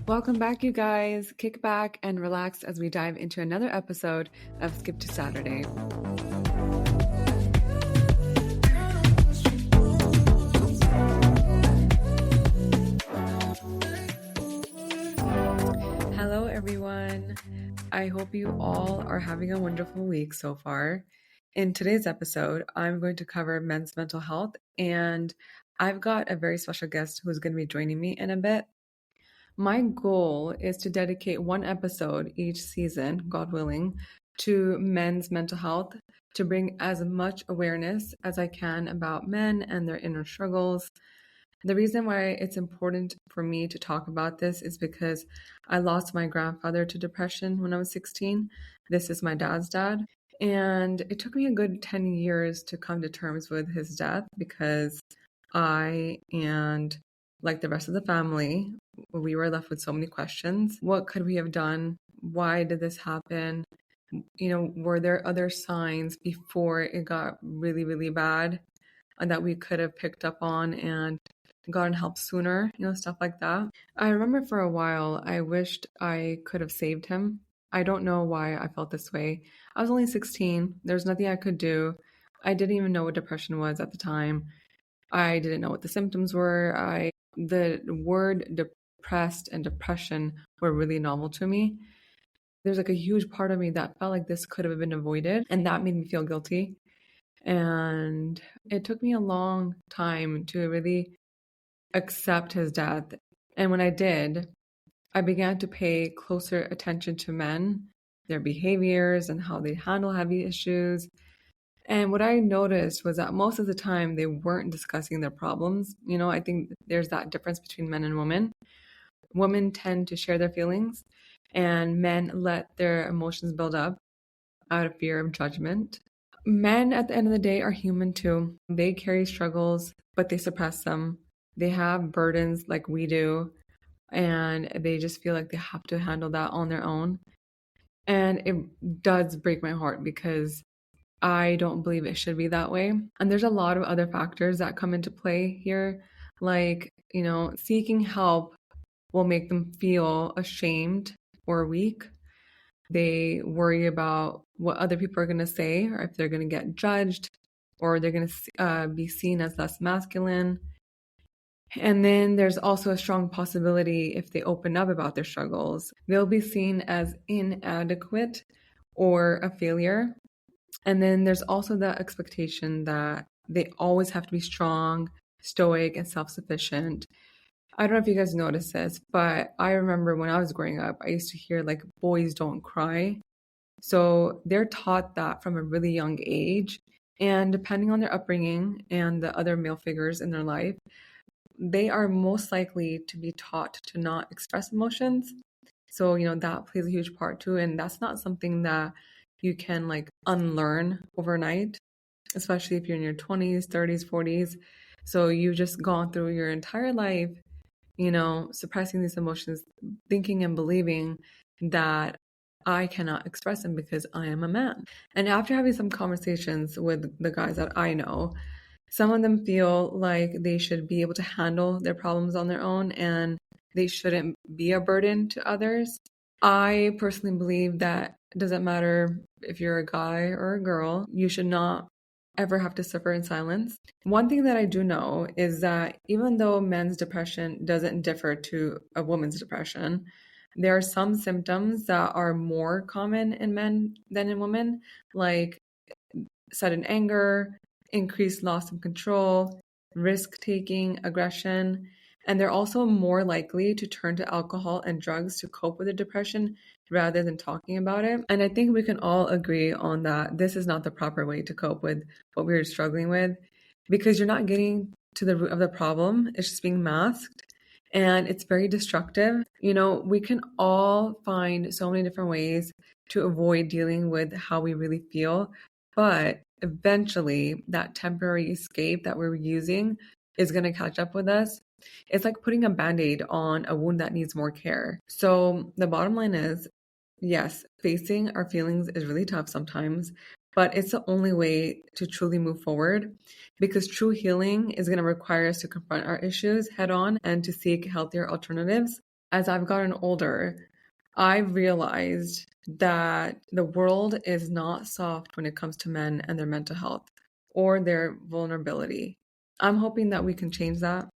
Welcome back, you guys. Kick back and relax as we dive into another episode of Skip to Saturday. Hello, everyone. I hope you all are having a wonderful week so far. In today's episode, I'm going to cover men's mental health, and I've got a very special guest who's going to be joining me in a bit. My goal is to dedicate one episode each season, God willing, to men's mental health, to bring as much awareness as I can about men and their inner struggles. The reason why it's important for me to talk about this is because I lost my grandfather to depression when I was 16. This is my dad's dad. And it took me a good 10 years to come to terms with his death because I and like the rest of the family, we were left with so many questions. What could we have done? Why did this happen? Were there other signs before it got really, really bad that we could have picked up on and gotten help sooner? Stuff like that. I remember for a while, I wished I could have saved him. I don't know why I felt this way. I was only 16. There's nothing I could do. I didn't even know what depression was at the time. I didn't know what the symptoms were. The word depressed and depression were really novel to me. There's like a huge part of me that felt like this could have been avoided, and that made me feel guilty. And it took me a long time to really accept his death. And when I did, I began to pay closer attention to men, their behaviors, and how they handle heavy issues. And what I noticed was that most of the time they weren't discussing their problems. I think there's that difference between men and women. Women tend to share their feelings, and men let their emotions build up out of fear of judgment. Men, at the end of the day, are human too. They carry struggles, but they suppress them. They have burdens like we do, and they just feel like they have to handle that on their own. And it does break my heart because I don't believe it should be that way. And there's a lot of other factors that come into play here, like, seeking help will make them feel ashamed or weak. They worry about what other people are going to say, or if they're going to get judged, or they're going to be seen as less masculine. And then there's also a strong possibility if they open up about their struggles, they'll be seen as inadequate or a failure. And then there's also the expectation that they always have to be strong, stoic, and self-sufficient. I don't know if you guys notice this, but I remember when I was growing up, I used to hear like boys don't cry. So they're taught that from a really young age. And depending on their upbringing and the other male figures in their life, they are most likely to be taught to not express emotions. So, that plays a huge part too. And that's not something that you can like unlearn overnight, especially if you're in your 20s, 30s, 40s. So you've just gone through your entire life, suppressing these emotions, thinking and believing that I cannot express them because I am a man. And after having some conversations with the guys that I know, some of them feel like they should be able to handle their problems on their own and they shouldn't be a burden to others. I personally believe that it doesn't matter if you're a guy or a girl, you should not ever have to suffer in silence. One thing that I do know is that even though men's depression doesn't differ to a woman's depression, there are some symptoms that are more common in men than in women, like sudden anger, increased loss of control, risk-taking, aggression, and they're also more likely to turn to alcohol and drugs to cope with the depression rather than talking about it. And I think we can all agree on that this is not the proper way to cope with what we're struggling with, because you're not getting to the root of the problem. It's just being masked, and it's very destructive. We can all find so many different ways to avoid dealing with how we really feel, but eventually that temporary escape that we're using is going to catch up with us. It's like putting a Band-Aid on a wound that needs more care. So the bottom line is, yes, facing our feelings is really tough sometimes, but it's the only way to truly move forward because true healing is going to require us to confront our issues head on and to seek healthier alternatives. As I've gotten older, I've realized that the world is not soft when it comes to men and their mental health or their vulnerability. I'm hoping that we can change that.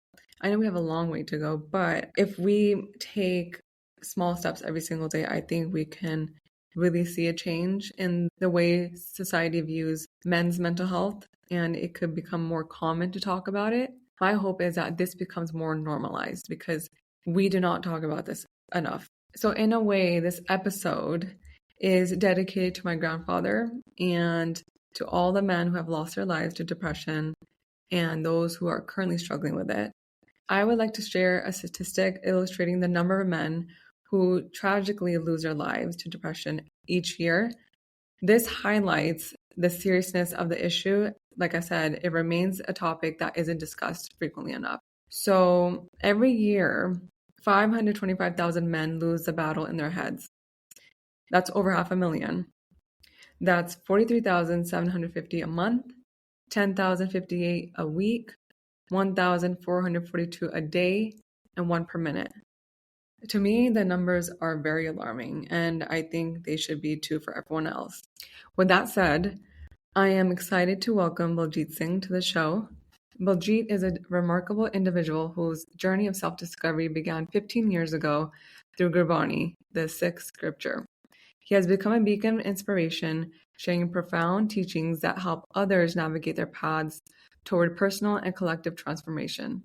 I know we have a long way to go, but if we take small steps every single day, I think we can really see a change in the way society views men's mental health, and it could become more common to talk about it. My hope is that this becomes more normalized because we do not talk about this enough. So, in a way, this episode is dedicated to my grandfather and to all the men who have lost their lives to depression and those who are currently struggling with it. I would like to share a statistic illustrating the number of men who tragically lose their lives to depression each year. This highlights the seriousness of the issue. Like I said, it remains a topic that isn't discussed frequently enough. So every year, 525,000 men lose the battle in their heads. That's over 500,000. That's 43,750 a month, 10,058 a week, 1,442 a day, and one per minute. To me, the numbers are very alarming, and I think they should be too for everyone else. With that said, I am excited to welcome Baljit Singh to the show. Baljit is a remarkable individual whose journey of self-discovery began 15 years ago through Gurbani, the Sikh scripture. He has become a beacon of inspiration, sharing profound teachings that help others navigate their paths toward personal and collective transformation.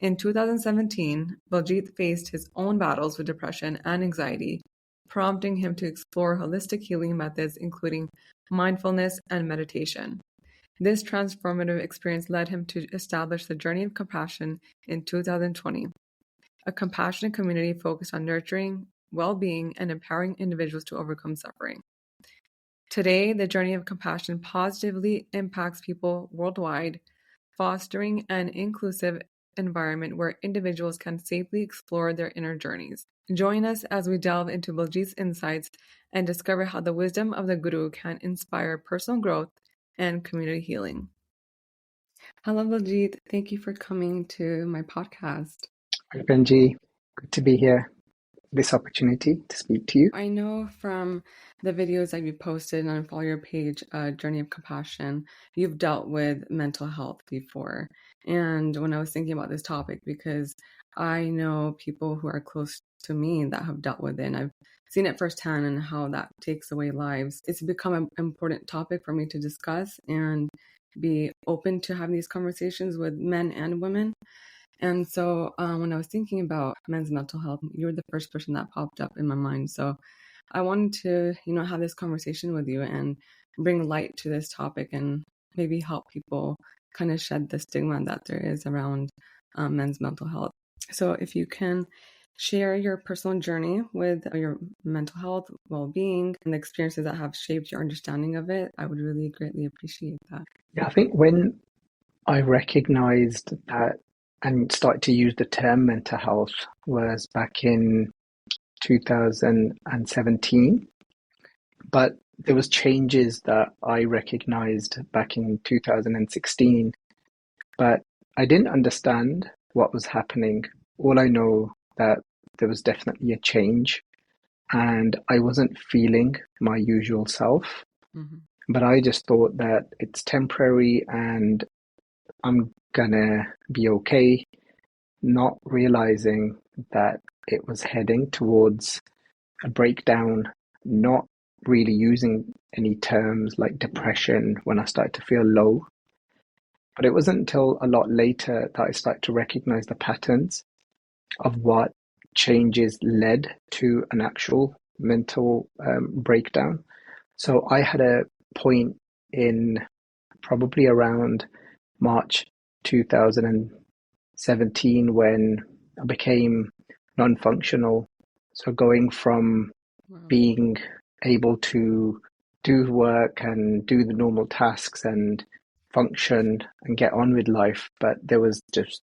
In 2017, Baljit faced his own battles with depression and anxiety, prompting him to explore holistic healing methods including mindfulness and meditation. This transformative experience led him to establish the Journey of Compassion in 2020, a compassionate community focused on nurturing, well-being, and empowering individuals to overcome suffering. Today, the Journey of Compassion positively impacts people worldwide, fostering an inclusive environment where individuals can safely explore their inner journeys. Join us as we delve into Baljit's insights and discover how the wisdom of the Guru can inspire personal growth and community healing. Hello, Baljit. Thank you for coming to my podcast. Hi, Benji. Good to be here. This opportunity to speak to you. I know from the videos that you posted and follow your page, Journey of Compassion, you've dealt with mental health before. And when I was thinking about this topic, because I know people who are close to me that have dealt with it, and I've seen it firsthand and how that takes away lives, it's become an important topic for me to discuss and be open to having these conversations with men and women. And so when I was thinking about men's mental health, you were the first person that popped up in my mind. So I wanted to, have this conversation with you and bring light to this topic and maybe help people kind of shed the stigma that there is around men's mental health. So if you can share your personal journey with your mental health, well-being, and the experiences that have shaped your understanding of it, I would really greatly appreciate that. Yeah, I think when I recognized that and started to use the term mental health was back in 2017. But there was changes that I recognized back in 2016. But I didn't understand what was happening. All I know that there was definitely a change and I wasn't feeling my usual self. Mm-hmm. But I just thought that it's temporary and I'm gonna be okay, not realizing that it was heading towards a breakdown, not really using any terms like depression when I started to feel low. But it wasn't until a lot later that I started to recognize the patterns of what changes led to an actual mental breakdown. So I had a point in probably around March 2017 when I became non-functional. So going from being able to do work and do the normal tasks and function and get on with life, but there was just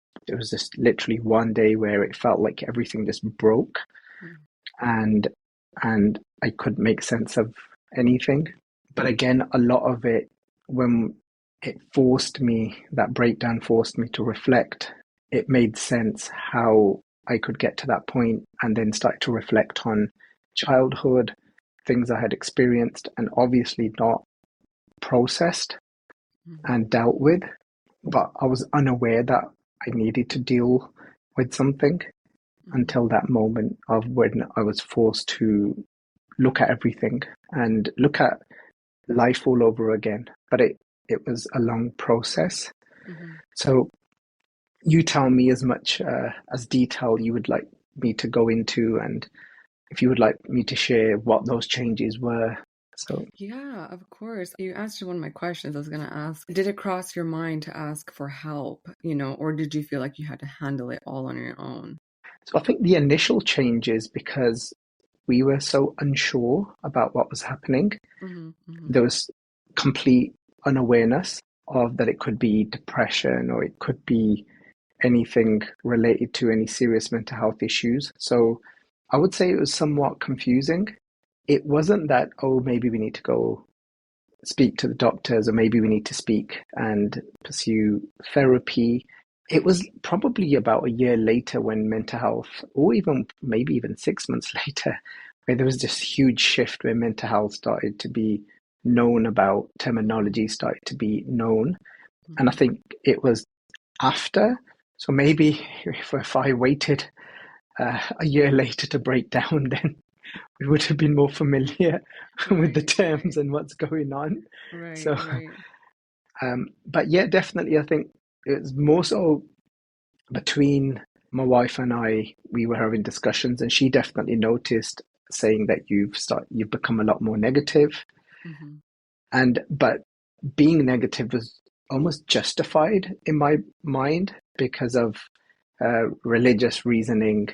literally one day where it felt like everything just broke. And and I couldn't make sense of anything. But again, a lot of it, when that breakdown forced me to reflect, it made sense how I could get to that point and then start to reflect on childhood, things I had experienced and obviously not processed Mm-hmm. and dealt with. But I was unaware that I needed to deal with something Mm-hmm. until that moment of when I was forced to look at everything and look at life all over again. But it was a long process. Mm-hmm. So you tell me as much as detail you would like me to go into, and if you would like me to share what those changes were. So Yeah, of course. You answered one of my questions. I was going to ask, did it cross your mind to ask for help, or did you feel like you had to handle it all on your own? so I think the initial changes, because we were so unsure about what was happening, Mm-hmm. Mm-hmm. there was complete unawareness of that it could be depression or it could be anything related to any serious mental health issues. So I would say it was somewhat confusing. It wasn't that, oh, maybe we need to go speak to the doctors or maybe we need to speak and pursue therapy. It was probably about a year later when mental health, or even maybe even 6 months later, where there was this huge shift where mental health started to be known about, terminology started to be known. And I Mm-hmm. think it was after. So maybe if I waited a year later to break down, then we would have been more familiar with the Right, terms right, and what's going on. right, So, right. but yeah, definitely, I think it's more so between my wife and I. We were having discussions, and she definitely noticed, saying that you've become a lot more negative, Mm-hmm. and but being negative was almost justified in my mind because of religious reasoning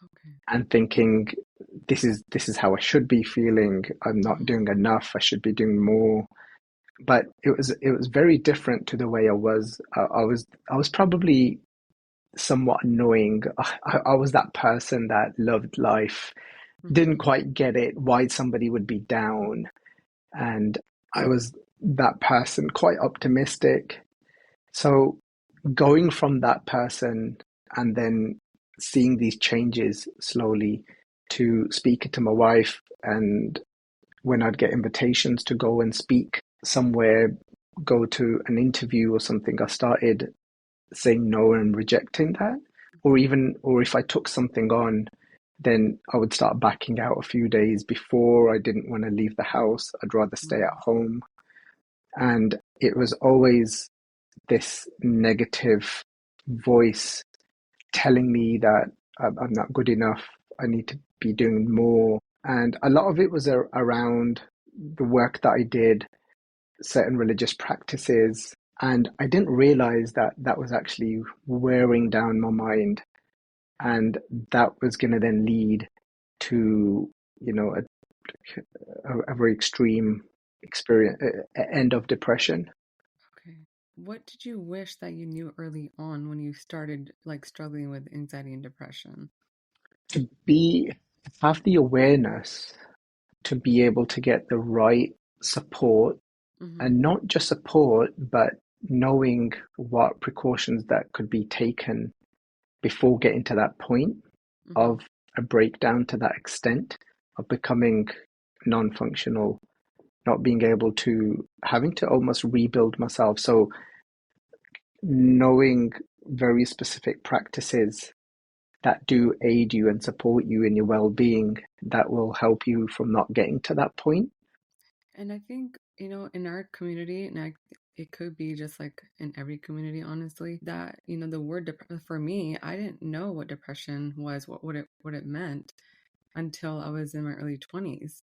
Okay. and thinking this is how I should be feeling. I'm not Mm-hmm. doing enough. I should be doing more. But it was very different to the way I was. I was probably somewhat annoying. I was that person that loved life, didn't Mm-hmm. quite get it why somebody would be down, and I was that person, quite optimistic. So going from that person and then seeing these changes slowly to speaking to my wife, and when I'd get invitations to go and speak somewhere, go to an interview or something, I started saying no and rejecting that. Or if I took something on, then I would start backing out a few days before. I didn't want to leave the house. I'd rather stay at Mm-hmm. home. And it was always this negative voice telling me that I'm not good enough. I need to be doing more. And a lot of it was around the work that I did, certain religious practices. And I didn't realize that that was actually wearing down my mind. And that was going to then lead to, a very extreme experience, end of depression. Okay. What did you wish that you knew early on when you started like struggling with anxiety and depression? To be have the awareness to be able to get the right support, Mm-hmm. and not just support, but knowing what precautions that could be taken before getting to that point Mm-hmm. of a breakdown to that extent of becoming non-functional, not being able to, having to almost rebuild myself. So knowing very specific practices that do aid you and support you in your well-being, that will help you from not getting to that point. And I think, in our community, and it could be just like in every community, honestly, that, the word for me, I didn't know what depression was, what it meant until I was in my early 20s.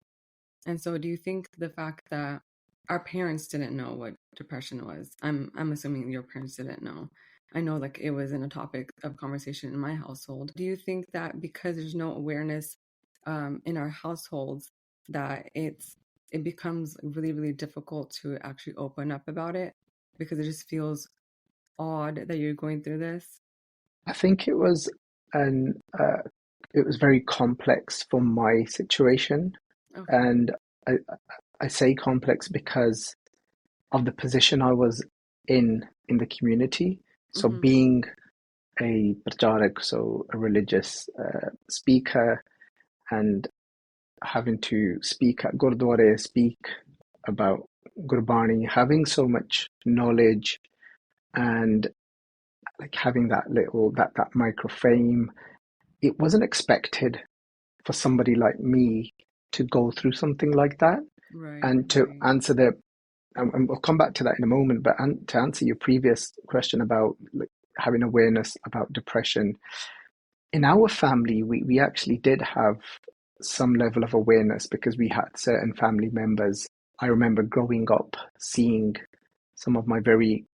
And so do you think the fact that our parents didn't know what depression was, I'm assuming your parents didn't know. I know like it wasn't a topic of conversation in my household. Do you think that because there's no awareness in our households that it becomes really, really difficult to actually open up about it because it just feels odd that you're going through this? I think it was an it was very complex for my situation. Okay. And I, I say complex because of the position I was in the community. So Mm-hmm. being a pracharak, so a religious speaker, and having to speak at Gurdwara, speak about Gurbani, having so much knowledge and like having that microframe, it wasn't expected for somebody like me to go through something like that. Right, And to right. answer and we'll come back to that in a moment, but to answer your previous question about like, having awareness about depression, in our family, we actually did have some level of awareness because we had certain family members. I remember growing up seeing some of my very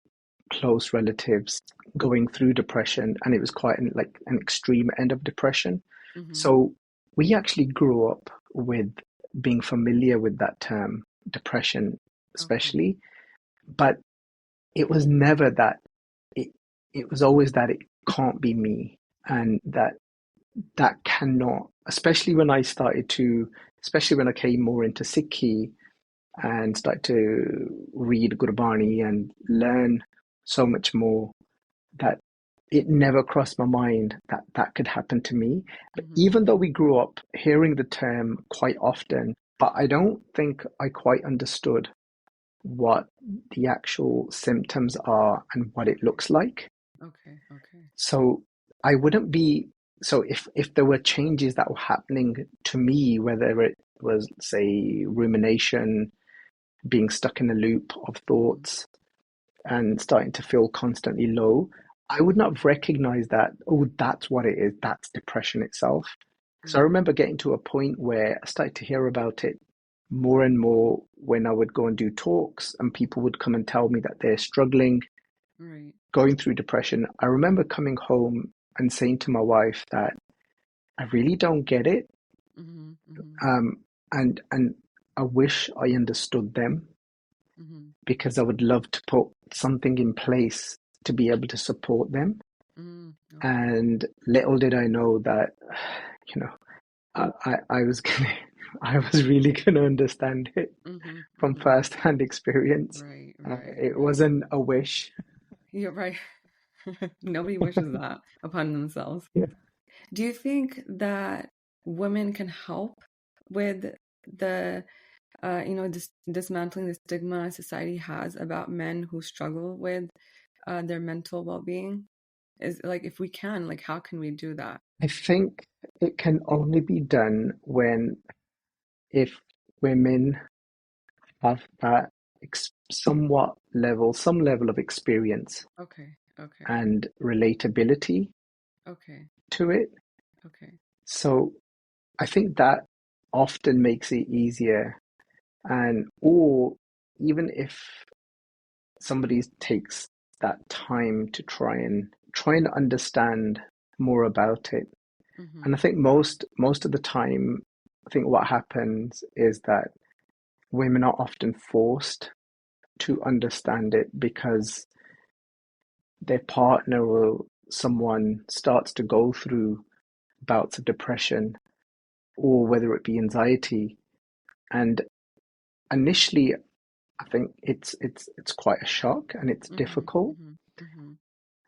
close relatives going through depression, and it was quite like an extreme end of depression. Mm-hmm. So we actually grew up with being familiar with that term, depression, Okay. especially, but it was never that it, it was always that it can't be me, and that cannot, especially when I came more into Sikhi and started to read Gurbani and learn so much more, that it never crossed my mind that that could happen to me. But Mm-hmm. even though Mm-hmm. we grew up hearing the term quite often, but I don't think I quite understood what the actual symptoms are and what it Okay. looks like. Okay. Okay. So I wouldn't be so if there were changes that were happening to me, whether it was say rumination, being stuck in a loop of Mm-hmm. thoughts and starting to feel constantly low, I would not have recognized that, oh, that's what it is, that's depression itself. Because I Mm. remember getting to a point where I started to hear about it more and more when I would go and do talks and people would come and tell me that they're struggling, Right. going through depression. I remember coming home and saying to my wife that I really don't get it. Mm-hmm. Mm-hmm. Um, and I wish I understood them Mm-hmm. because I would love to put something in place to be able to support them. Mm. Okay. And little did I know that, you know, I was gonna, I was really gonna understand it Mm-hmm. from Mm-hmm. first-hand experience. Right. Right. It Right. wasn't a wish. You're right. Nobody wishes that upon themselves. Yeah. Do you think that women can help with the dismantling the stigma society has about men who struggle with their mental well-being? Is like if we can, like how can we do that? I think it can only be done when if women have that some level of experience Okay, okay, and relatability okay, to it. okay. So I think that often makes it easier. And or even if somebody takes that time to try and understand more about it. And Mm-hmm. I think most of the time, I think what happens is that women are often forced to understand it because their partner or someone starts to go through bouts of depression or whether it be anxiety. And initially, I think it's quite a shock and it's Mm-hmm. difficult. Mm-hmm. Mm-hmm.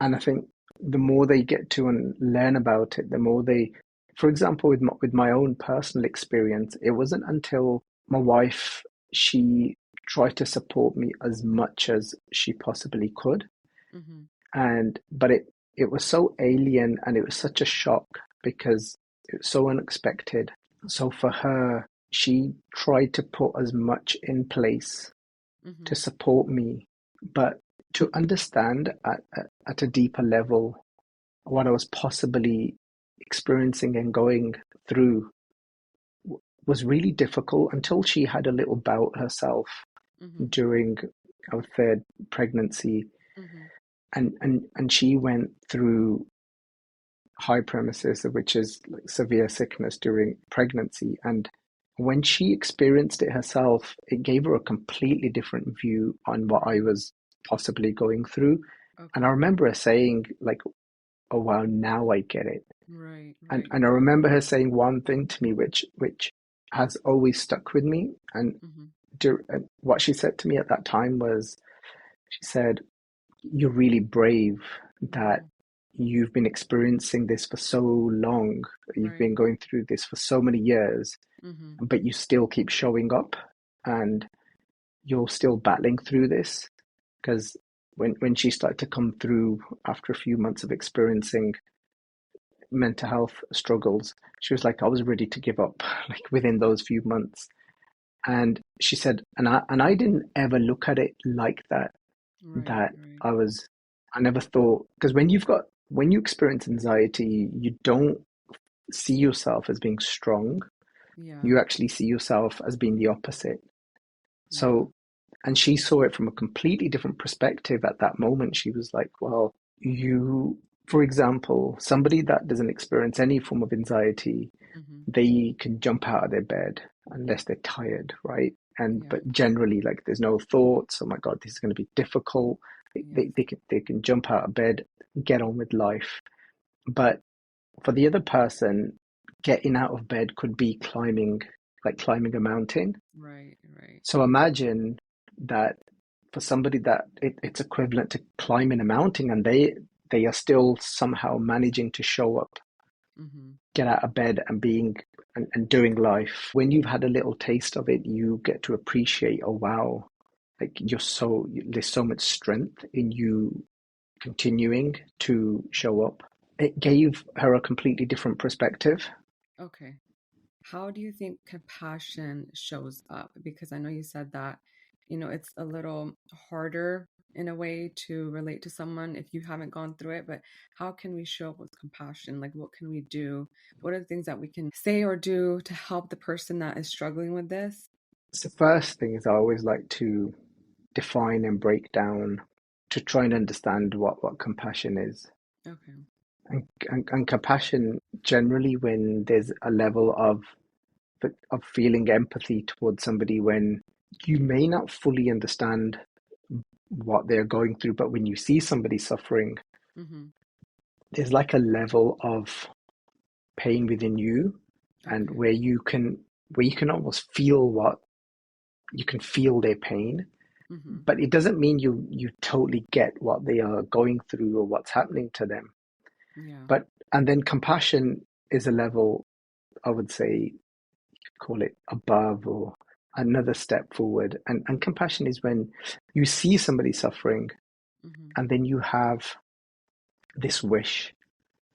And I think the more they get to and learn about it, the more they, for example, with my own personal experience, it wasn't until my wife, she tried to support me as much as she possibly could. Mm-hmm. But it was so alien and it was such a shock because it was so unexpected. So for her, she tried to put as much in place to Mm-hmm. support me, but to understand at a deeper level what I was possibly experiencing and going through was really difficult until she had a little bout herself Mm-hmm. during our third pregnancy, Mm-hmm. and she went through hyperemesis, which is like severe sickness during pregnancy. And when she experienced it herself, it gave her a completely different view on what I Mm-hmm. was possibly going through. And I Okay. remember her saying, like, oh, wow, now I get it. Right, And right. and I remember her saying one thing to me which has always stuck with me. And Mm-hmm. and what she said to me at that time was, she said, "You're really brave that Mm-hmm. you've been experiencing this for so long. You've Right. been going through this for so many years, Mm-hmm. but you still keep showing up and you're still battling through this." Because when she started to come through after a few months of experiencing mental health struggles, she was like, I was ready to give up, like within those few months. And she said, and I didn't ever look at it like that, Right, that right. I never thought, because when you experience anxiety, you don't see yourself as being strong. Yeah, You actually see yourself as being the opposite. yeah. So, and she saw it from a completely different perspective at that moment. She was like, well, for example, somebody that doesn't experience any form of anxiety, Mm-hmm. they can jump out of their bed unless they're tired, right? And Yeah, but generally, like, there's no thoughts. Oh my God, this is going to be difficult. They, yes. they, they can jump out of bed, get on with life. But for the other person, getting out of bed could be climbing a mountain. Right, right. So imagine that for somebody that it's equivalent to climbing a mountain, and they are still somehow managing to show up, Mm-hmm. get out of bed, and and doing life. When you've had a little taste of it, you get to appreciate, oh wow, like there's so much strength in you continuing to show up. It gave her a completely different perspective. Okay. How do you think compassion shows up? Because I know you said that, it's a little harder in a way to relate to someone if you haven't gone through it, but how can we show up with compassion? Like, what can we do? What are the things that we can say or do to help the person that is struggling with this? So the first thing is, I always like to define and break down to try and understand what compassion is. Okay. And compassion, generally, when there's a level of feeling empathy towards somebody when you may not fully understand what they're going through, but when you see somebody suffering, Mm-hmm. there's like a level of pain within you, and Okay. where you can almost feel what you can feel their pain, Mm-hmm. but it doesn't mean you totally get what they are going through or what's happening to them. Yeah. But and then compassion is a level, I would say, call it above or another step forward. And compassion is when you see somebody suffering, Mm-hmm. and then you have this wish,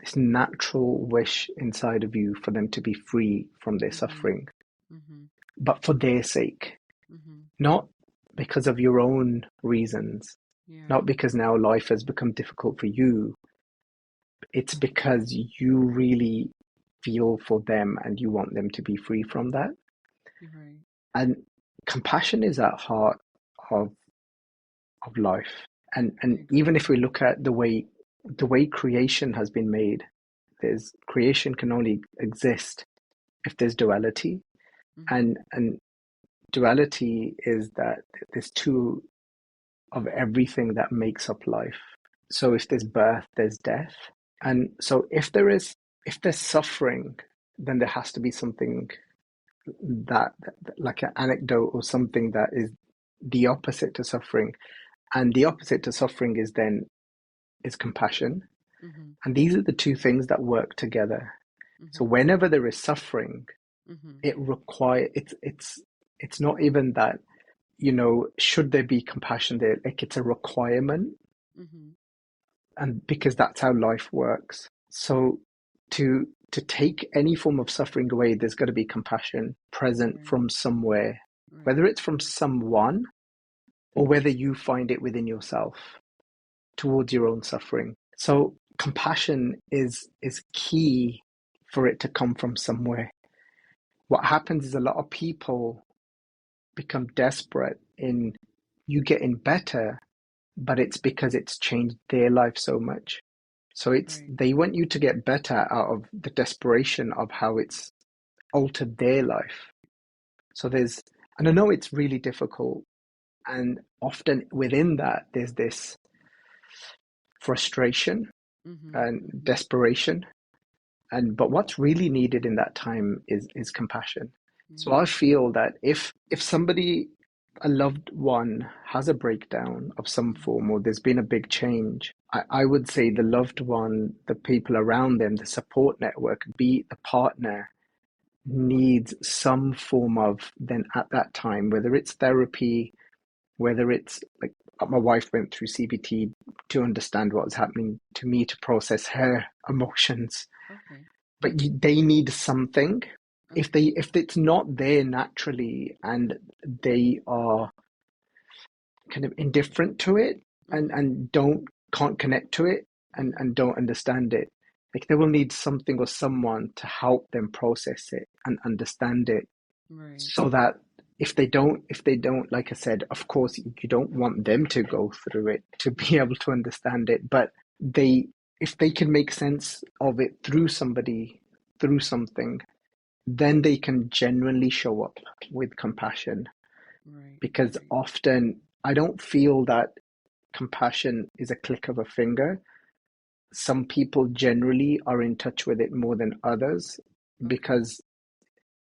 this natural wish inside of you for them to be free from their Mm-hmm. suffering, Mm-hmm. but for their sake, Mm-hmm. not because of your own reasons, Yeah. not because now life has become difficult for you. It's because you really feel for them and you want them to be free from that. You're right. And compassion is at heart of life. I And even agree. if we look at the way creation has been made, there's creation can only exist if there's duality. Mm-hmm. And duality is that there's two of everything that makes up life. So if there's birth, there's death. And so if there's suffering, then there has to be something that like an anecdote or something that is the opposite to suffering. And the opposite to suffering is compassion. Mm-hmm. And these are the two things that work together. So Mm-hmm. whenever there is suffering, Mm-hmm. it's not even that, should there be compassion there? Like, it's a requirement, Mm-hmm. and because that's how life works. So to take any form of suffering away, there's got to be compassion present Right. from somewhere, Right. whether it's from someone or whether you find it within yourself towards your own suffering. So compassion is key for it to come from somewhere. What happens is a lot of people become desperate in you getting better, but it's because it's changed their life so much. So Right. they want you to get better out of the desperation of how it's altered their life. So and I know it's really difficult, and often within that there's this frustration Mm-hmm. and Mm-hmm. desperation. But what's really needed in that time is compassion. So I Right. feel that if somebody, a loved one, has a breakdown of some Mhm. form, or there's been a big change, I would say the loved one, the people around them, the support network, be it the partner, needs some form of, then at that time, whether it's therapy, whether it's like my wife went through CBT to understand what was happening to me, to process her emotions, Okay. but they need something. Okay. If it's not there naturally, and they are kind of indifferent to it, Mhm. and don't can't connect to it, Mhm. and don't understand it, like they will need something or someone to help them process it and understand it, Right. so that if they don't, like I said, of course you don't want them to go through it to be able to understand it, but they if they can make sense of it through somebody, through something, then they can genuinely show up with compassion. Right. Because Right. often I don't feel that compassion is a click of a finger. Some people generally are in touch with it more than others, Okay. because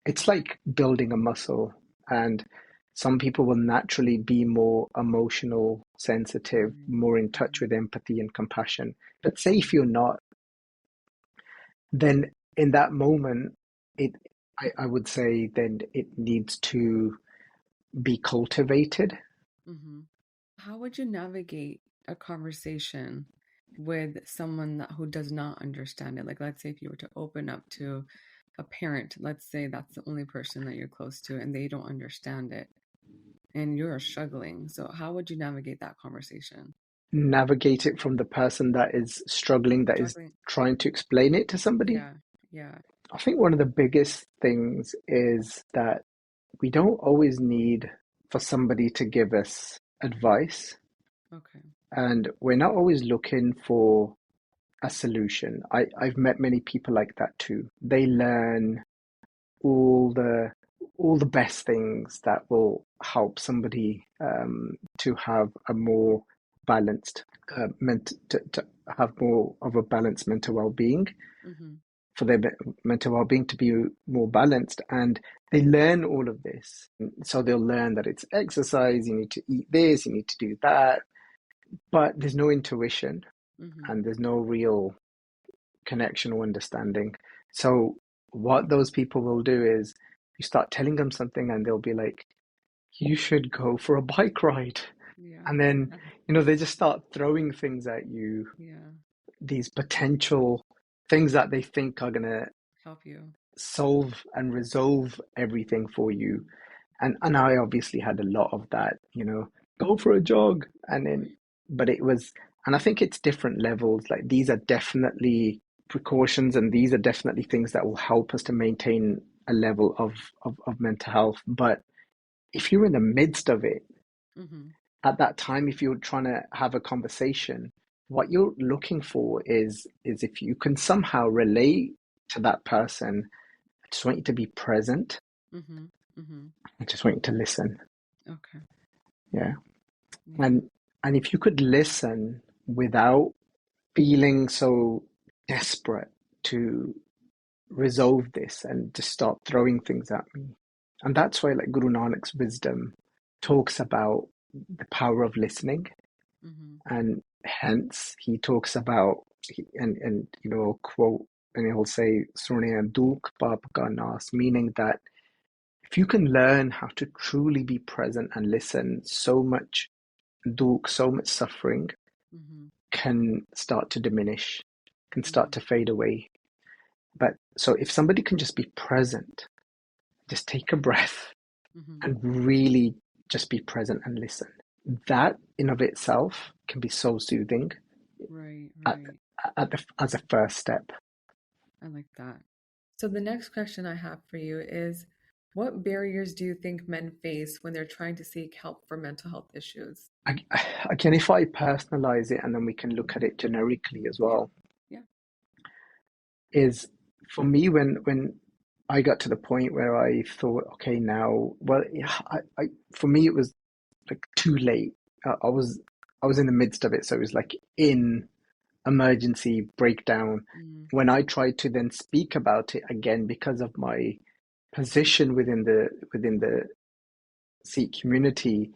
it's like building a muscle, and some people will naturally be more emotional, sensitive, Right. more in touch Right. with empathy and compassion. But say if Mhm. you're not, then in that moment, it I would say then it needs to be cultivated. Mhm. How would you navigate a conversation with someone who does not understand it? Like, let's say if you were to open up to a parent, let's say that's the only person that you're close to and they don't understand it and you're struggling. So, how would you navigate that conversation? Navigate it from the person that is struggling, that is Struggling. trying to explain it to somebody. Yeah. Yeah. I think one of the biggest things is that we don't always need for somebody to give us advice, Okay. and we're not always looking for a solution. I've met many people like that too. They learn all the best things that will help somebody, to have a more balanced, to have more of a balanced mental well-being, Mhm. for their mental well-being to be more balanced. And they learn all of this, so they'll learn that it's exercise, you need to eat this, you need to do that, but there's no intuition, Mhm. and there's no real connection or understanding. So what those people will do is, you start telling them something and they'll be like, you should go for a bike ride. Yeah. And then, they just start throwing things at you, Yeah. these potential things that they think are going to Help you. solve and resolve everything for you. And I obviously had a lot of that, go for a jog. And then, Right. but it was, and I think it's different levels. Like, these are definitely precautions, and these are definitely things that will help us to maintain a level of mental health. But if you're in the midst of it Mhm. at that time, if you're trying to have a conversation, what you're looking for is if you can somehow relate to that person. I just want you to be present. Mhm. Mhm. I just want you to listen. Okay. Yeah. Yeah. And if you could listen without feeling so desperate to resolve this and just start throwing things at me. And that's why, like, Guru Nanak's wisdom talks about the power of listening. Mhm. And hence he talks about, and quote, and he'll say Surya Duk Pap Ka Nas, meaning that if you can learn how to truly be present and listen, so much duk, so much suffering Mhm. can start to diminish, can start Mhm. to fade away. But so if somebody can just be present, just take a breath Mhm. and really just be present and listen, that in of itself can be so soothing Right. at, Right. as a first step. I like that. So the next question I have for you is what barriers do you think men face when they're trying to seek help for mental health issues? I, Again, if I personalize it, and then we can look at it generically as Yeah. well, Yeah. is, for me, when I got to the point where I thought, okay, now, well, yeah, for me it was like too late. I was in the midst of it, so it was like in emergency breakdown. Mm, When I tried to then speak about it again, because of my position within the Sikh community,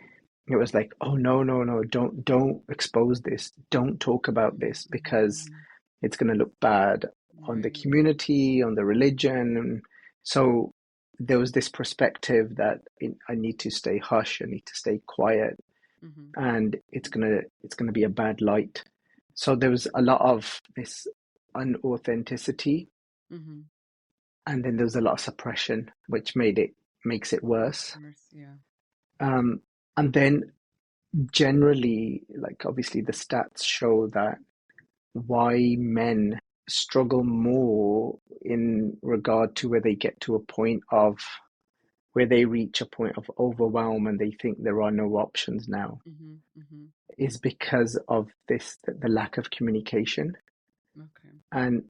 it was like, oh no, no, no, don't expose this, don't talk about mm, this, because mhm, it's going to look bad mhm. on the Right. community, on the religion. So there was this perspective that I need to stay hush, I need to stay quiet, Mhm, and it's gonna be a bad light. So there was a lot of this unauthenticity, mhm. and then there was a lot of suppression, which makes it worse. Worse, yeah. Um, and then generally, like obviously the stats show that why men struggle more in regard to where they get to a point of where they reach a point of overwhelm and they think there are no options now Mhm, mhm. is because of this the lack of communication. Okay. and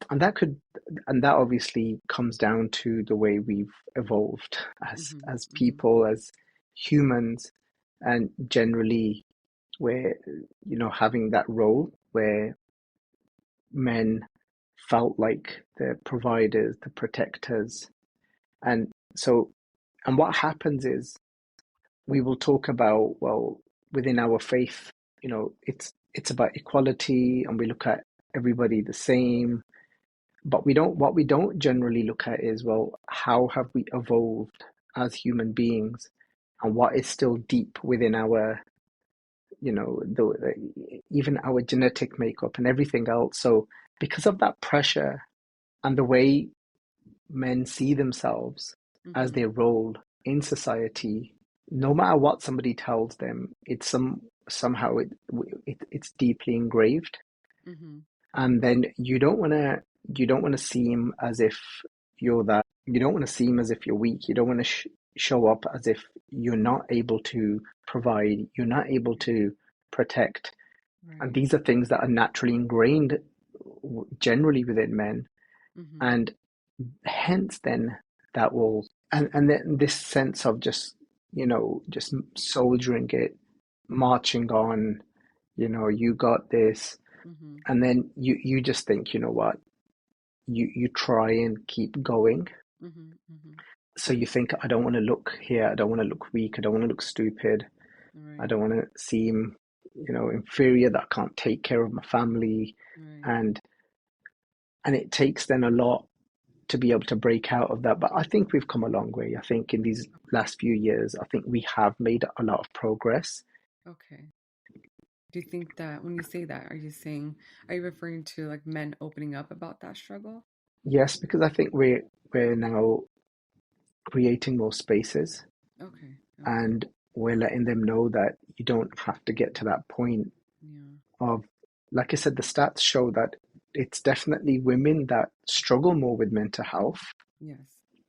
and that could and that obviously comes down to the way we've evolved Mhm, as mhm, people, as humans, and generally we're having that role where men felt like the providers, the protectors. And so, and what happens is we will talk about, well, within our faith, it's about equality, and we look at everybody the same. But what we don't generally look at is, well, how have we evolved as human beings, and what is still deep within our, even our genetic makeup and everything else. So because of that pressure and the way men see themselves as mhm, their role in society, no matter what somebody tells them, somehow it's deeply engraved. mhm. And then you don't want to seem as if you're that. You don't want to seem as if you're weak. You don't want to show up as if you're not able to provide. You're not able to protect. And Right. these are things that are naturally ingrained generally within men. Mhm, And hence then that will and then this sense of just soldiering it, marching on, you got this. mhm, And then you just think, you know what, you try and keep going. mhm, mhm. So you think, I don't want to look here, I don't want to look weak, I don't want to look stupid, I Right. don't want to seem inferior, that I can't take care of my family. Right. And and it takes then a lot to be able to break out of that. But I think we've come a long way. I think in these Okay. last few years, I think we have made a lot of progress. Okay. Do you think that when you say that, are you referring to like men opening up about that struggle? Yes, because I think we're now creating more spaces, Okay. Okay. and we're letting them know that you don't have to get to that point Yeah. of, like I said, the stats show that it's definitely women that struggle more with mental health, Yes.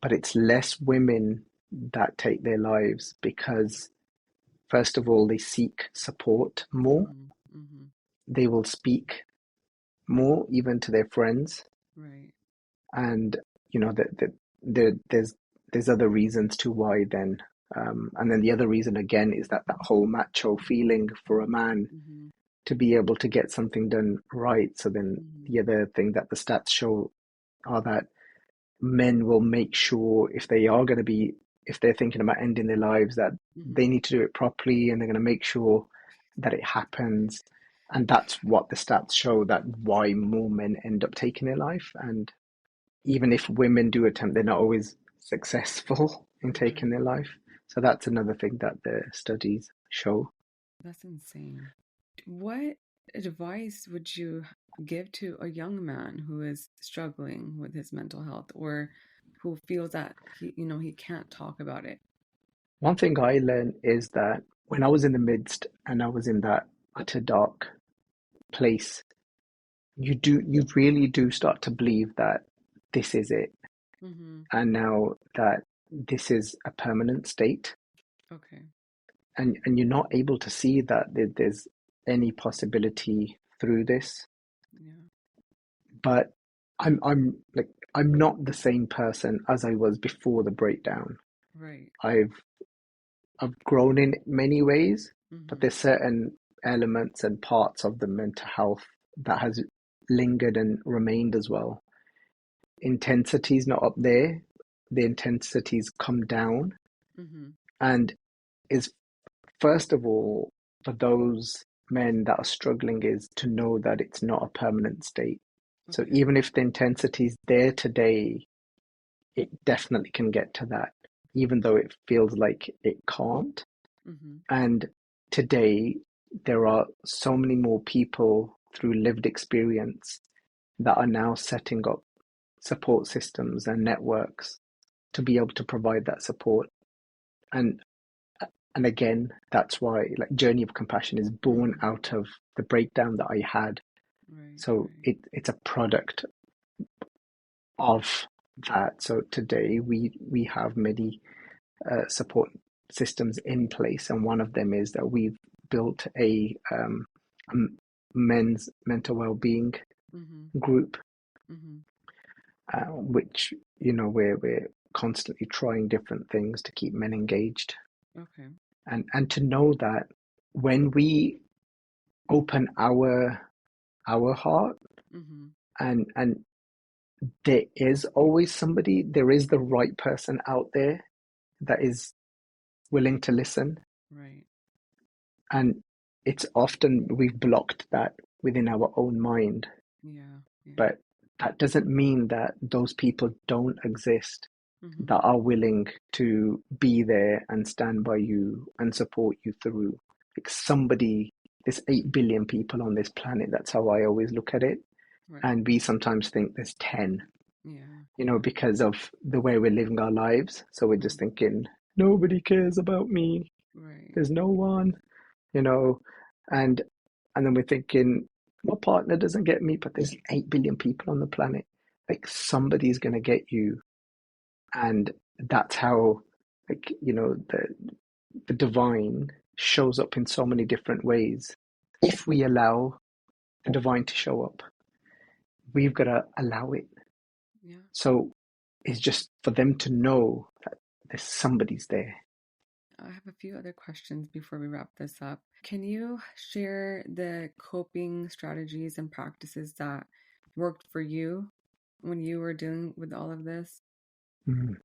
but it's less women that take their lives because, first of all, they seek support more. Mhm. Mhm. They will speak more, even to their friends. Right. And there's other reasons to why then. And then the other reason again is that whole macho feeling for a man Mhm. to be able to get something done right. So then Mhm. the other thing that the stats show are that men will make sure, if they're thinking about ending their lives, that they Mhm. need to do it properly, and they're going to make sure that it happens. And that's what the stats show, that why more men end up taking their life. And even if women do attempt, they're not always successful in taking Right. their life. So that's another thing that the studies show. That's insane. What advice would you give to a young man who is struggling with his mental health or who feels that he can't talk about it? One thing I learned is that when I was in the midst and I was in that utter dark place, you really do start to believe that this is it, Mhm. and now that this is a permanent state, Okay. and you're not able to see that there's any possibility through this. Yeah. But I'm not the same person as I was before the breakdown. Right. I've grown in many ways, but Mhm. there's certain elements and parts of the mental health that has lingered and remained as well. Intensity's not up there. The intensity's come down, Mm-hmm. and is first of all for those men that are struggling is to know that it's not a permanent state. So Okay. even if the intensity is there today, it definitely can get to that, even though it feels like it can't. Mm-hmm. And today, there are so many more people through lived experience that are now setting up support systems and networks to be able to provide that support. And and again, that's why like Journey of Compassion is born Mm-hmm. out of the breakdown that I had. Right, So right. it's a product of that. So today we have many support systems in place, and one of them is that we've built a men's mental well-being Mm-hmm. group, Mm-hmm. which we're constantly trying different things to keep men engaged, Okay. and to know that when we open our heart, Mm-hmm. and there is always somebody, there is the right person out there that is willing to listen. Right. And it's often we've blocked that within our own mind, Yeah. Yeah. but that doesn't mean that those people don't exist Mm-hmm. that are willing to be there and stand by you and support you through. Like somebody, there's 8 billion people on this planet. That's how I always look at it. Right. And we sometimes think there's 10, Yeah. Yeah. because of the way we're living our lives. So we're just Mm-hmm. thinking, nobody cares about me. Right. There's no one, you know, and and then we're thinking, my partner doesn't get me, but there's 8 billion people on the planet. Like somebody's gonna get you, and that's how, like the divine shows up in so many different ways. If we allow the divine to show up, we've got to allow it. Yeah. So it's just for them to know that there's somebody's there. I have a few other questions before we wrap this up. Can you share the coping strategies and practices that worked for you when you were dealing with all of this? Mm.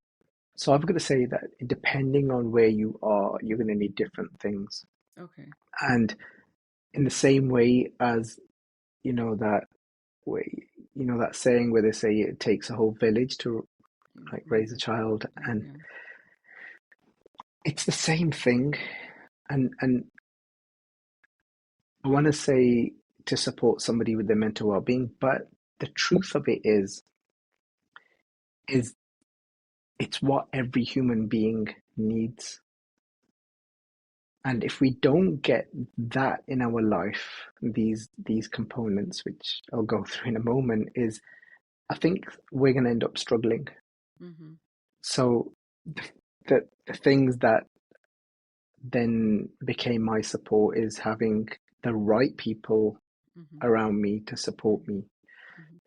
So I've got to say that depending on where you are, you're going to need different things. Okay. And in the same way as, that way, that saying where they say it takes a whole village to like raise a Raise child, a child. and Yeah. it's the same thing. And I want to say to support somebody with their mental well-being, but the truth of it is it's what every human being needs. And if we don't get that in our life, these components, which I'll go through in a moment, is I think we're going to end up struggling. Mm-hmm. So the things that then became my support is having the right people Mm-hmm. around me to support me. Mm-hmm.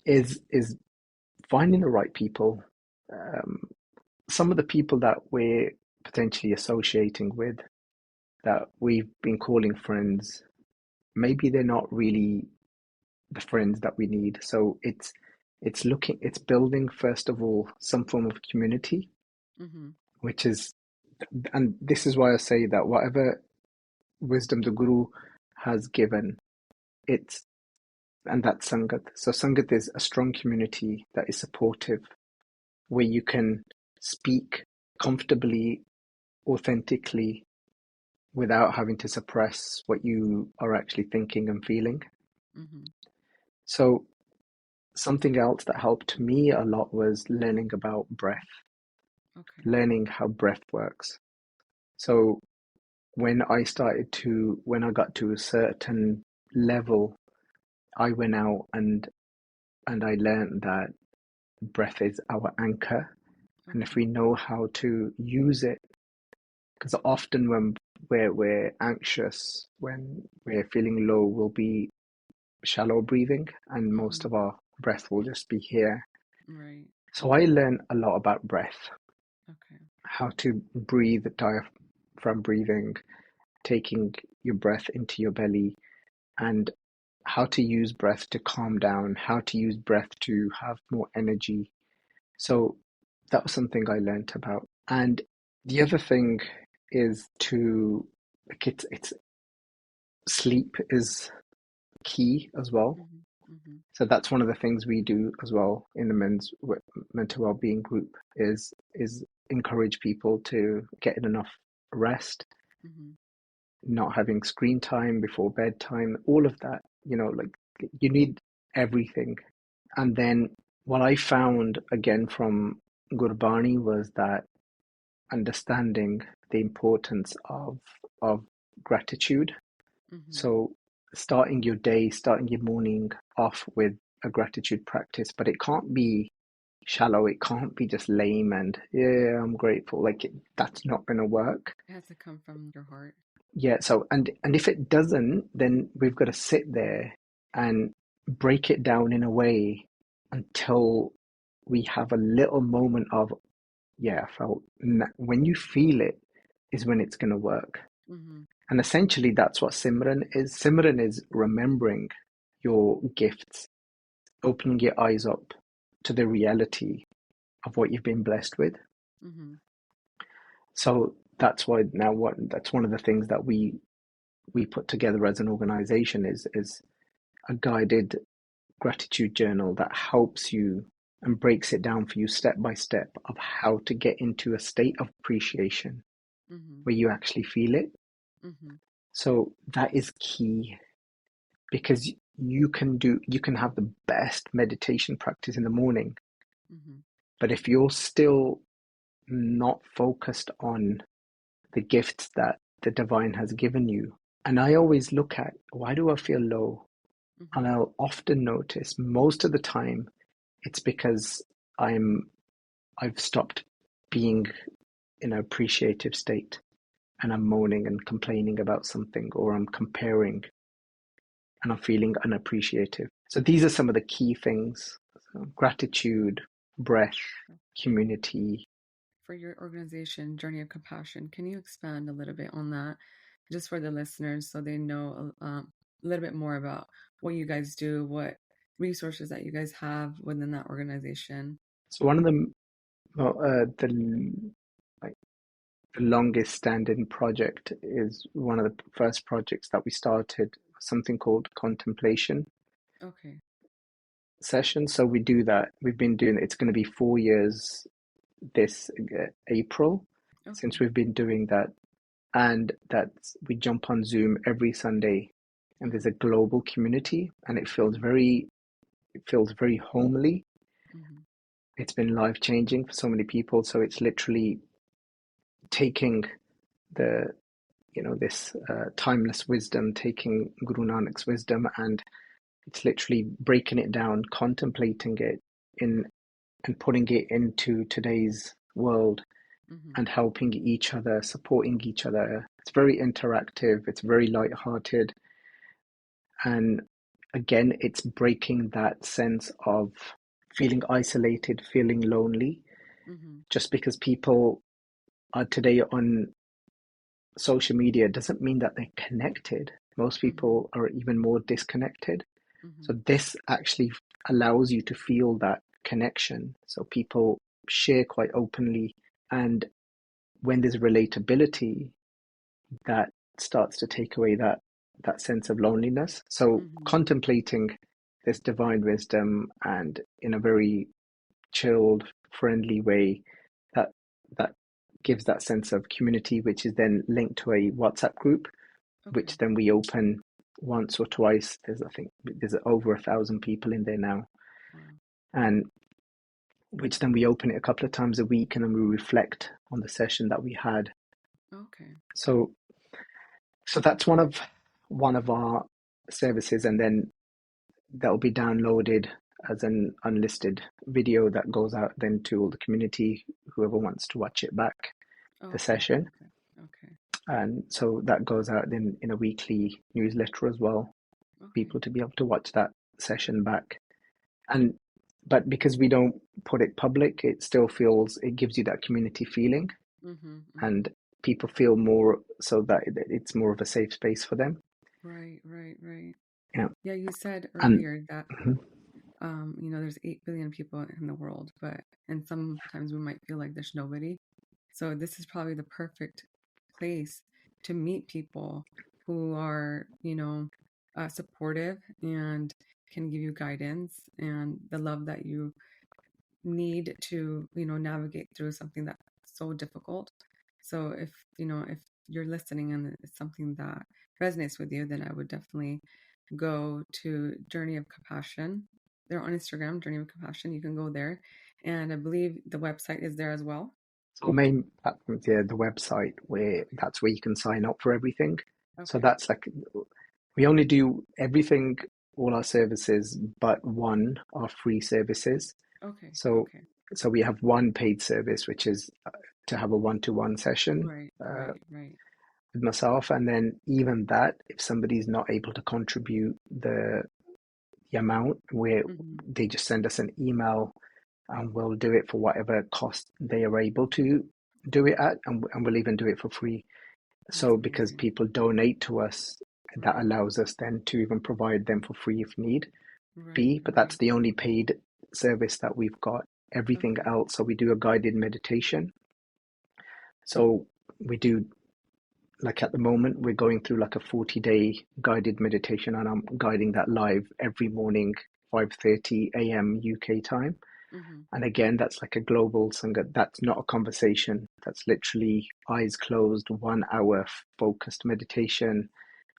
Is finding the right people. Um, some of the people that we're potentially associating with, that we've been calling friends, maybe they're not really the friends that we need. So it's building first of all some form of community, Mm-hmm. which is, and this is why I say that whatever wisdom the Guru has given, it's and that's Sangat. So Sangat is a strong community that is supportive, where you can speak comfortably, authentically, without having to suppress what you are actually thinking and feeling. Mm-hmm. So something else that helped me a lot was learning about breath, Okay. learning how breath works. So when I got to a certain level, I went out and I learned that breath is our anchor. And if Okay. we know how to use it, because often when we're anxious, when we're feeling low, we'll be shallow breathing, and most Mm-hmm. of our breath will just be here. Right. So I learned a lot about breath, Okay. how to breathe, diaphragm breathing, taking your breath into your belly, and how to use breath to calm down, how to use breath to have more energy. So that was something I learned about. And the other thing is to like it's sleep is key as well. Mm-hmm. Mm-hmm. So that's one of the things we do as well in the mental well-being group is encourage people to get enough rest, Mm-hmm. not having screen time before bedtime, all of that, like you need everything. And then what I found again from Gurbani was that understanding the importance of gratitude. Mm-hmm. So starting your day, starting your morning off with a gratitude practice, but it can't be shallow. It can't be just lame and yeah, I'm grateful. That's not going to work. It has to come from your heart. Yeah. So and if it doesn't, then we've got to sit there and break it down in a way until we have a little moment of yeah, I felt when you feel it is when it's going to work. Mm-hmm. And essentially, that's what Simran is. Simran is remembering your gifts, opening your eyes up to the reality of what you've been blessed with. Mm-hmm. So that's why now that's one of the things that we put together as an organization is a guided gratitude journal that helps you and breaks it down for you step by step of how to get into a state of appreciation Mm-hmm. where you actually feel it. Mm-hmm. So that is key because you can have the best meditation practice in the morning, Mm-hmm. but if you're still not focused on the gifts that the divine has given you, and I always look at why do I feel low, and Mm-hmm. I'll often notice most of the time it's because I've stopped being in an appreciative state and I'm moaning and complaining about something or I'm comparing and I'm feeling unappreciative. So these are some of the key things: so gratitude, breath, community. For your organization, Journey of Compassion, can you expand a little bit on that, just for the listeners, so they know a little bit more about what you guys do, what resources that you guys have within that organization? So one of them, well, like the longest standing project is one of the first projects that we started, something called contemplation Okay. session. So we do that. We've been doing it. It's going to be 4 years this April since Okay. we've been doing that. And that's we jump on Zoom every Sunday, and there's Mm-hmm. a global community, and Mm-hmm. it feels very homely. Mm-hmm. It's been life changing for so many people. So it's literally taking the this timeless wisdom, taking Guru Nanak's wisdom, and it's literally breaking it down, contemplating it in and putting it into today's world Mm-hmm. and helping each other, supporting each other. It's very interactive, it's very light-hearted, and again, it's breaking that sense of feeling isolated, feeling lonely, Mm-hmm. just because people are today on social media doesn't mean that they're connected. Most Mm-hmm. people are even more disconnected. Mm-hmm. So this actually allows you to feel that connection. So people share quite openly, and when there's relatability, that starts to take away that sense of loneliness. So Mm-hmm. contemplating this divine wisdom and in a very chilled, friendly way, that that gives that sense of community, which is then linked to a WhatsApp group, Okay. which then we open once or twice. I think there's over 1,000 people in there now, Wow. and which then we open it a couple of times a week, and then we reflect on the session that we had. Okay. So that's one of our services, and then that'll be downloaded as an unlisted video that goes out then to all the community, whoever wants to watch it back, the Okay. session. Okay. Okay. And so that goes out then in a weekly newsletter as well, Okay. people to be able to watch that session back. And but because we don't put it public, it still feels, it gives you that community feeling, Mm-hmm. Mm-hmm. and people feel more so that it's more of a safe space for them. Right. Right. Right. Yeah. Yeah, you said And earlier that mhm. there's 8 billion people in the world, and sometimes we might feel like there's nobody. So this is probably the perfect place to meet people who are, supportive and can give you guidance and the love that you need to, navigate through something that's so difficult. So if you're listening and it's something that resonates with you, then I would definitely go to Journey of Compassion. They're on Instagram, Journey of Compassion. You can go there. And I believe the website is there as well. So main platforms, yeah, the website where that's where you can sign up for everything. So Okay. that's like we only do everything, all our services, but one are free services. Okay. So Okay. so we have one paid service, which is to have a one-to-one session Right. Right. Right. with myself, and then even that, if somebody's not able to contribute the amount, where Mm-hmm. they just send us an email and we'll do it for whatever cost they are able to do it at, and we'll even do it for free. That's So because amazing. people donate to us, that Right. allows us then to even provide them for free if need Right. be. But that's Right. the only paid service that we've got. Everything Okay. else, so we do a guided meditation. So we do, like at the moment, we're going through like a 40-day guided meditation, and I'm guiding that live every morning, 5:30 a.m. UK time. Mm-hmm. And again, that's like a global sangha. That's not a conversation. That's literally eyes closed, 1 hour focused meditation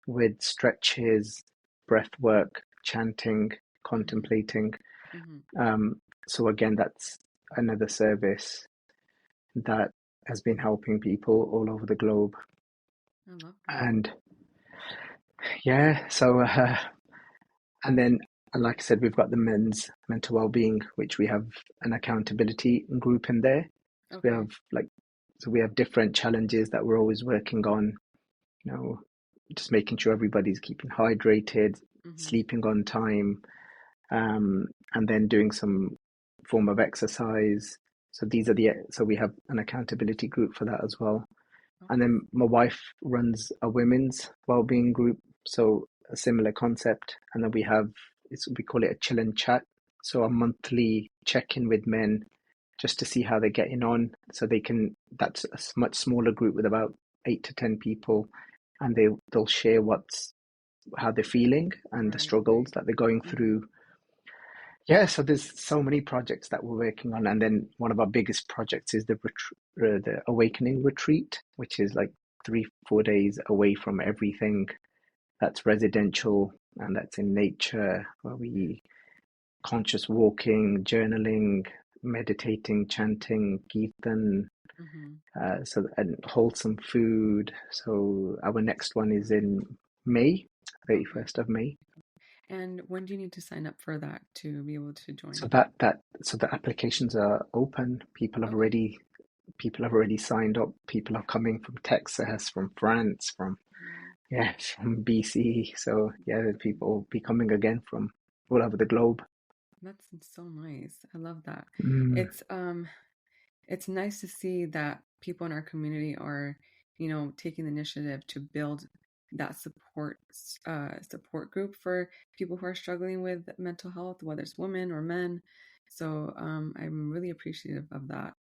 with stretches, breath work, chanting, Mm-hmm. contemplating. Mm-hmm. Um, so again, that's another service that has been helping people all over the globe. I love that. And yeah, so and then, like I said, we've got the men's mental well-being, which we have an accountability group in there. So we Okay. have like, so we have different challenges that we're always working on. You know, just making sure everybody's keeping hydrated, Mm-hmm. sleeping on time, and then doing some form of exercise. So so we have an accountability group for that as well. And Okay. then my wife runs a women's well-being group, so a similar concept. And then we call it a chill and chat, so a monthly check-in with men just to see how they're getting on. So that's a much smaller group with about 8 to 10 people, and they'll share how they're fealing and the Right. struggles Right. that they're going Mm-hmm. through. Yeah, so there's so many projects that we're working on, and then one of our biggest projects is the Awakening Retreat, which is like 3 4 days away from everything that's residential and that's in nature, where we conscious walking, journaling, meditating, chanting, kirtan, Mm-hmm. and wholesome food. So our next one is in May, Okay. 31st of May. And when do you need to sign up for that to be able to So join? so the applications are open. Okay. People have already signed up. People are coming from Texas, from France, from Wow. yeah, from BC. So yeah, people will be coming again from all over the globe. That's so nice. I love that. Mm, It's nice to see that people in our community are, taking the initiative to build that support group for people who are struggling with mental health, whether it's women or men. So I'm really appreciative of that.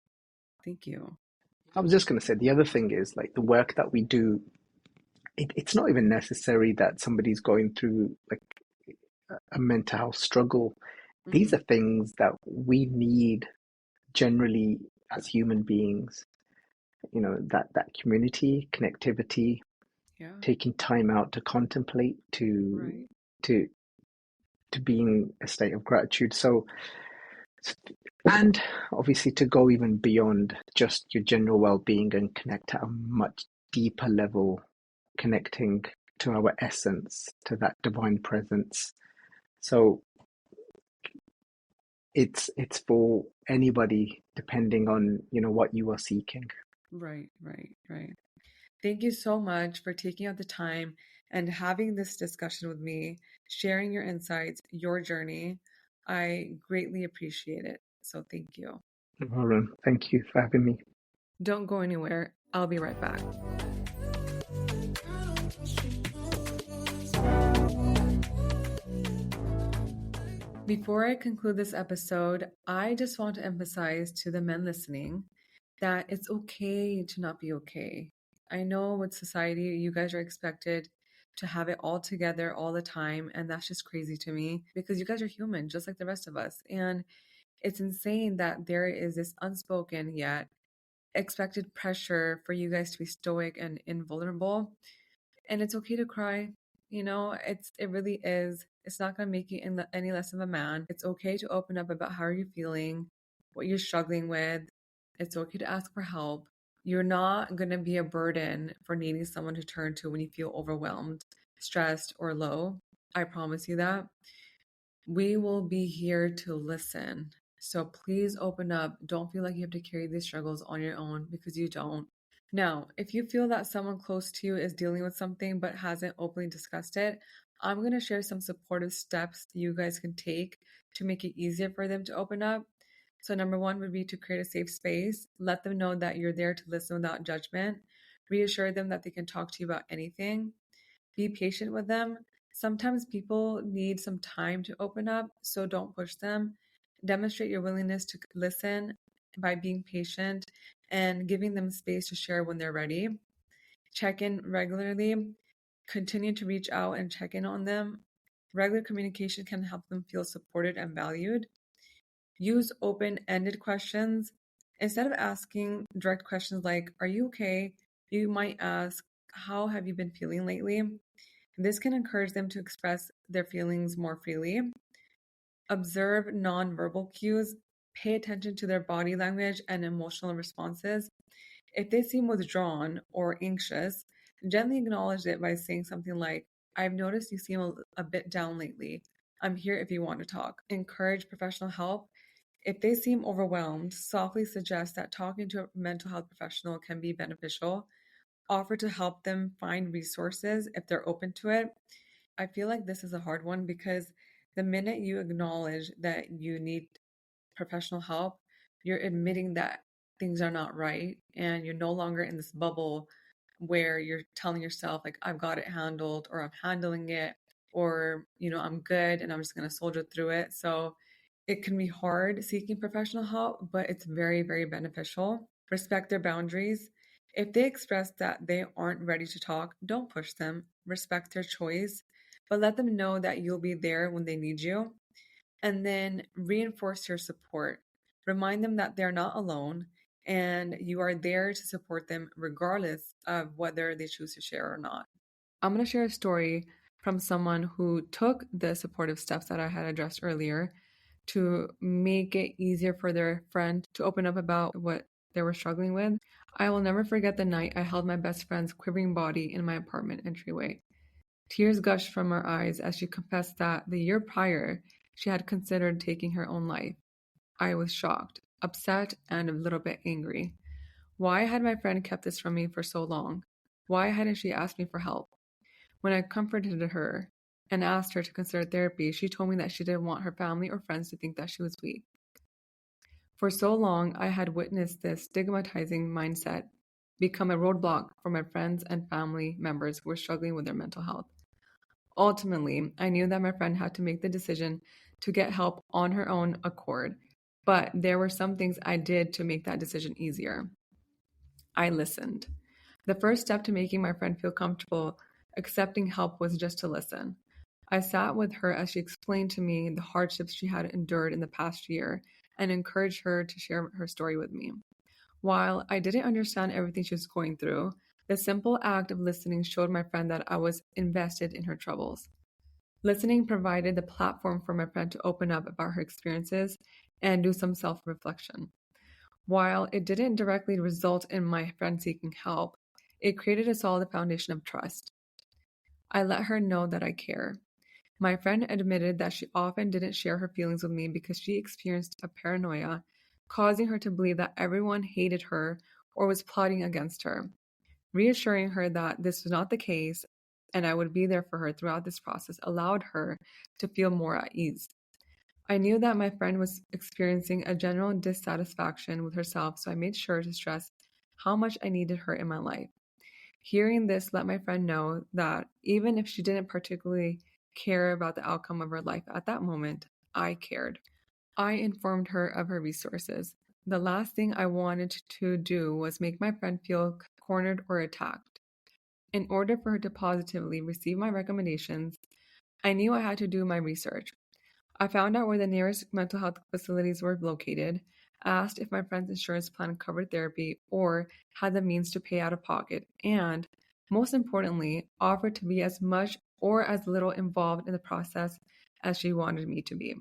Thank you. I was just going to say the other thing is like the work that we do. It's not even necessary that somebody's going through like a mental health struggle. These Mm-hmm. are things that we need generally as human beings. You know, that community connectivity, Yeah. taking time out to contemplate, Right. to to being a state of gratitude. So, and obviously to go even beyond just your general well-being and connect at a much deeper level, connecting to our essence, to that divine presence. So it's for anybody depending on, what you are seeking. Right. Right. Right. Thank you so much for taking out the time and having this discussion with me, sharing your insights, your journey. I greatly appreciate it. So thank you. No problem. Thank you for having me. Don't go anywhere. I'll be right back. Before I conclude this episode, I just want to emphasize to the men listening that it's okay to not be okay. I know with society, you guys are expected to have it all together all the time, and that's just crazy to me because you guys are human just like the rest of us. And it's insane that there is this unspoken yet expected pressure for you guys to be stoic and invulnerable. And it's okay to cry. It really is. It's not going to make you any less of a man. It's okay to open up about how you're feeling, what you're struggling with. It's okay to ask for help. You're not going to be a burden for needing someone to turn to when you feel overwhelmed, stressed, or low. I promise you that. We will be here to listen. So please open up. Don't feel like you have to carry these struggles on your own because you don't. Now, if you feel that someone close to you is dealing with something but hasn't openly discussed it, I'm going to share some supportive steps you guys can take to make it easier for them to open up. So, number one would be to create a safe space. Let them know that you're there to listen without judgment. Reassure them that they can talk to you about anything. Be patient with them. Sometimes people need some time to open up, so don't push them. Demonstrate your willingness to listen by being patient and giving them space to share when they're ready. Check in regularly. Continue to reach out and check in on them. Regular communication can help them feel supported and valued. Use open ended questions. Instead of asking direct questions like, "Are you okay?" you might ask, "How have you been feeling lately?" This can encourage them to express their feelings more freely. Observe nonverbal cues. Pay attention to their body language and emotional responses. If they seem withdrawn or anxious, gently acknowledge it by saying something like, "I've noticed you seem a bit down lately. I'm here if you want to talk." Encourage professional help. If they seem overwhelmed, softly suggest that talking to a mental health professional can be beneficial. Offer to help them find resources if they're open to it. I feel like this is a hard one because the minute you acknowledge that you need professional help, you're admitting that things are not right and you're no longer in this bubble where you're telling yourself, like, "I've got it handled," or "I'm handling it," or, "I'm good and I'm just going to soldier through it." So it can be hard seeking professional help, but it's very, very beneficial. Respect their boundaries. If they express that they aren't ready to talk, don't push them. Respect their choice, but let them know that you'll be there when they need you. And then reinforce your support. Remind them that they're not alone and you are there to support them regardless of whether they choose to share or not. I'm going to share a story from someone who took the supportive steps that I had addressed earlier to make it easier for their friend to open up about what they were struggling with. I will never forget the night I held my best friend's quivering body in my apartment entryway. Tears gushed from her eyes as she confessed that the year prior, she had considered taking her own life. I was shocked, upset, and a little bit angry. Why had my friend kept this from me for so long? Why hadn't she asked me for help? When I comforted her and asked her to consider therapy, she told me that she didn't want her family or friends to think that she was weak. For so long, I had witnessed this stigmatizing mindset become a roadblock for my friends and family members who were struggling with their mental health. Ultimately, I knew that my friend had to make the decision to get help on her own accord, but there were some things I did to make that decision easier. I listened. The first step to making my friend feel comfortable accepting help was just to listen. I sat with her as she explained to me the hardships she had endured in the past year and encouraged her to share her story with me. While I didn't understand everything she was going through, the simple act of listening showed my friend that I was invested in her troubles. Listening provided the platform for my friend to open up about her experiences and do some self reflection. While it didn't directly result in my friend seeking help, it created a solid foundation of trust. I let her know that I care. My friend admitted that she often didn't share her feelings with me because she experienced a paranoia, causing her to believe that everyone hated her or was plotting against her. Reassuring her that this was not the case and I would be there for her throughout this process allowed her to feel more at ease. I knew that my friend was experiencing a general dissatisfaction with herself, so I made sure to stress how much I needed her in my life. Hearing this let my friend know that even if she didn't particularly care about the outcome of her life at that moment, I cared. I informed her of her resources. The last thing I wanted to do was make my friend feel cornered or attacked. In order for her to positively receive my recommendations, I knew I had to do my research. I found out where the nearest mental health facilities were located, asked if my friend's insurance plan covered therapy or had the means to pay out of pocket, and, most importantly, offered to be as much or as little involved in the process as she wanted me to be.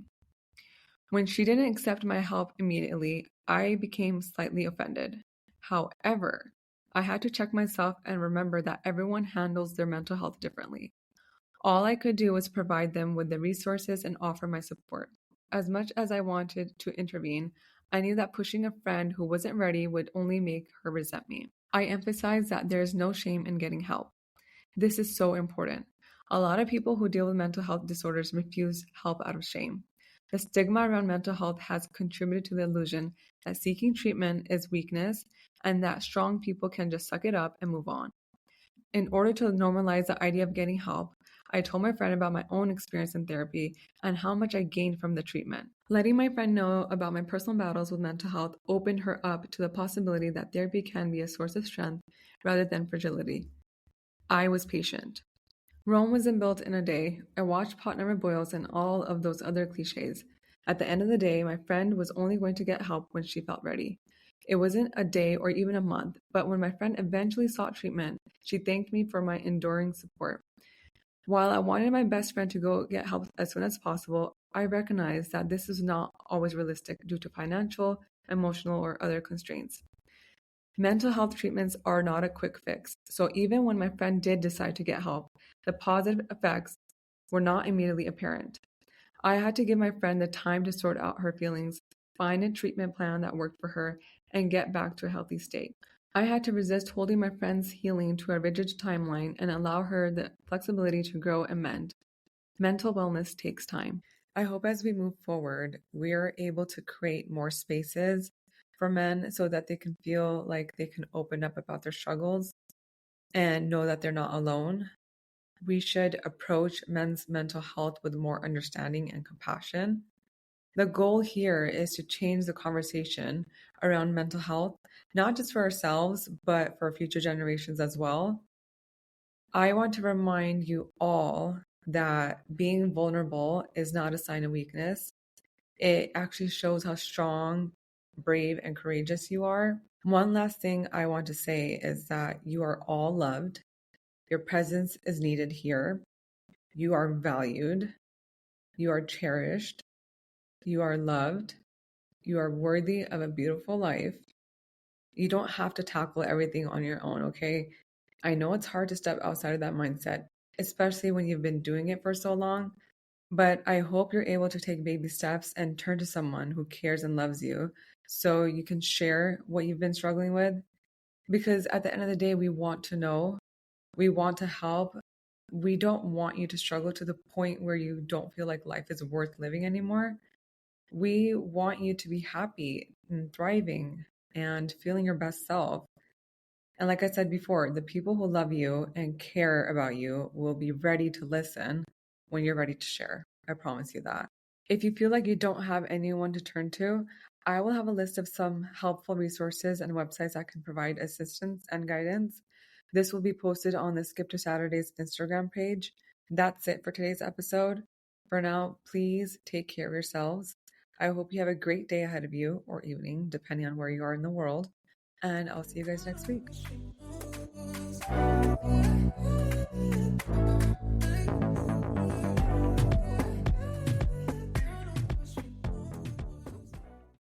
When she didn't accept my help immediately, I became slightly offended. However, I had to check myself and remember that everyone handles their mental health differently. All I could do was provide them with the resources and offer my support. As much as I wanted to intervene, I knew that pushing a friend who wasn't ready would only make her resent me. I emphasized that there is no shame in getting help. This is so important. A lot of people who deal with mental health disorders refuse help out of shame. The stigma around mental health has contributed to the illusion that seeking treatment is weakness and that strong people can just suck it up and move on. In order to normalize the idea of getting help, I told my friend about my own experience in therapy and how much I gained from the treatment. Letting my friend know about my personal battles with mental health opened her up to the possibility that therapy can be a source of strength rather than fragility. I was patient. Rome wasn't built in a day. I watched pot never boils and all of those other cliches. At the end of the day, my friend was only going to get help when she felt ready. It wasn't a day or even a month, but when my friend eventually sought treatment, she thanked me for my enduring support. While I wanted my best friend to go get help as soon as possible, I recognized that this is not always realistic due to financial, emotional, or other constraints. Mental health treatments are not a quick fix, so even when my friend did decide to get help, the positive effects were not immediately apparent. I had to give my friend the time to sort out her feelings, find a treatment plan that worked for her, and get back to a healthy state. I had to resist holding my friend's healing to a rigid timeline and allow her the flexibility to grow and mend. Mental wellness takes time. I hope as we move forward, we are able to create more spaces for men so that they can feel like they can open up about their struggles and know that they're not alone. We should approach men's mental health with more understanding and compassion. The goal here is to change the conversation around mental health, not just for ourselves, but for future generations as well. I want to remind you all that being vulnerable is not a sign of weakness. It actually shows how strong, brave, and courageous you are. One last thing I want to say is that you are all loved. Your presence is needed here. You are valued. You are cherished. You are loved. You are worthy of a beautiful life. You don't have to tackle everything on your own, okay? I know it's hard to step outside of that mindset, especially when you've been doing it for so long, but I hope you're able to take baby steps and turn to someone who cares and loves you so you can share what you've been struggling with. Because at the end of the day, we want to know, we want to help. We don't want you to struggle to the point where you don't feel like life is worth living anymore. We want you to be happy and thriving and feeling your best self. And like I said before, the people who love you and care about you will be ready to listen when you're ready to share. I promise you that. If you feel like you don't have anyone to turn to, I will have a list of some helpful resources and websites that can provide assistance and guidance. This will be posted on the Skip to Saturday's Instagram page. That's it for today's episode. For now, please take care of yourselves. I hope you have a great day ahead of you or evening, depending on where you are in the world. And I'll see you guys next week.